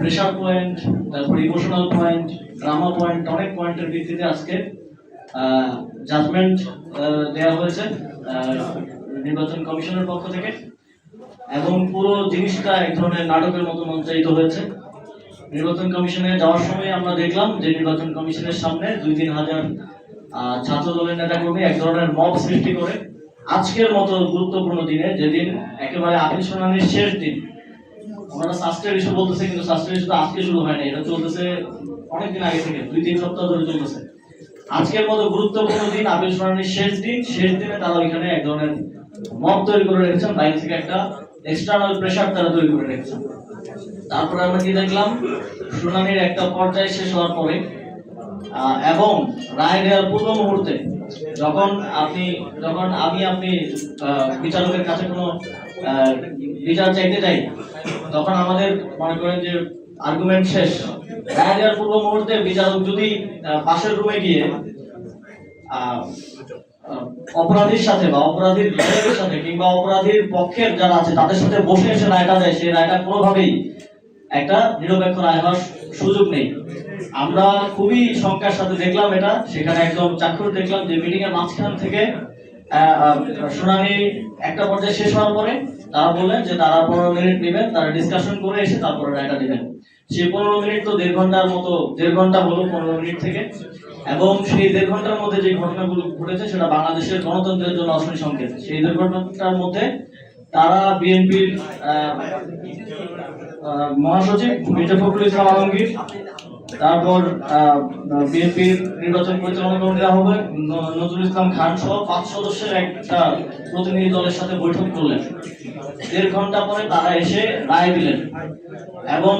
Pressure point, তারপর emotional point, drama point, অনেক পয়েন্টের ভিত্তিতে আজকে জাজমেন্ট দেওয়া হয়েছে নির্বাচন কমিশনের পক্ষ থেকে, এবং পুরো জিনিসটা এক ধরনের নাটকের মতো মঞ্চায়িত হয়েছে। নির্বাচন কমিশনে যাওয়ার সময় আমরা দেখলাম যে নির্বাচন কমিশনের সামনে 2-3 হাজার ছাত্র দলের নেতাকর্মী এক ধরনের মব সৃষ্টি করে আজকের মতো গুরুত্বপূর্ণ দিনে, যেদিন একেবারে আপিল শুনানির শেষ দিন, ওনারা সাস্টের ইস্যু বলতেছে, কিন্তু সাস্টের ইস্যু তো আজকে শুরু হয় না, এটা চলতেছে অনেকদিন আগে থেকে, 2-3 সপ্তাহ ধরে চলতেছে। আজকের মতো গুরুত্বপূর্ণ দিন, আপিল শুনানির শেষ দিনে তারা ওইখানে এক ধরনের মব তৈরি করে রেখেছেন, বাইরে থেকে একটা এক্সটার্নাল প্রেশার তারা তৈরি করে রেখেছেন। তারপরে আমরা কি দেখলাম, শুনানির একটা পর্যায়ে শেষ হওয়ার পরে এবং রায় দেওয়ার পূর্ব মুহূর্তে যখন আপনি বিচারকের কাছে কোনো বিচার চাইতে যাই, তখন আমাদের মনে করেন যে আর্গুমেন্ট শেষ, রায় দেওয়ার পূর্ব মুহূর্তে বিচারক যদি পাশের রুমে গিয়ে অপরাধীর সাথে বা অপরাধীর লয়ারের সাথে কিংবা অপরাধীর পক্ষের যারা আছে তাদের সাথে বসে এসে রায়টা দেয়, সেই রায়টা কোনোভাবেই একটা নিরপেক্ষ রায় হওয়ার সুযোগ নেই। আমরা খুবই শঙ্কার সাথে দেখলাম এটা, সেখানে একদম চাক্ষুষ দেখলাম যে মিটিং এর মাঝখান থেকে শুনানি একটা পর্যায়ে শেষ হওয়ার পরে তারা বললেন যে তারা 15 মিনিট নেবেন, তারা ডিসকাশন করে এসে তারপরে রায়টা দিবেন। সেই 15 মিনিট তো 1.5 ঘন্টার মতো, 1.5 ঘন্টা হলো 15 মিনিট থেকে, এবং সেই 1.5 ঘন্টার মধ্যে যে ঘটনাগুলো ঘটেছে সেটা বাংলাদেশের গণতন্ত্রের জন্য অশনি সংকেত। সেই 1.5 ঘন্টার মধ্যে তারা বিএনপির মহাসচিব মির্জা ফখরুল ইসলাম আলমগীর, তারপর বিএনপির নির্বাচন পরিচালনা কমিটির আহ্বায়ক নজরুল ইসলাম খান সহ 5 সদস্যের একটা প্রতিনিধি দলের সাথে বৈঠক করলেন। 1.5 ঘন্টা পরে তারা এসে রায় দিলেন, এবং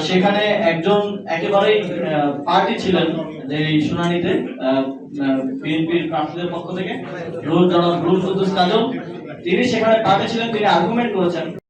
সেখানে একজন একেবারেই পার্টি ছিলেন যে এই শুনানিতে বিএনপির প্রার্থীদের পক্ষ থেকে, জনাব রুহুল কুদ্দুস কাজল, তিনি সেখানে পার্টি ছিলেন, তিনি আর্গুমেন্ট করেছেন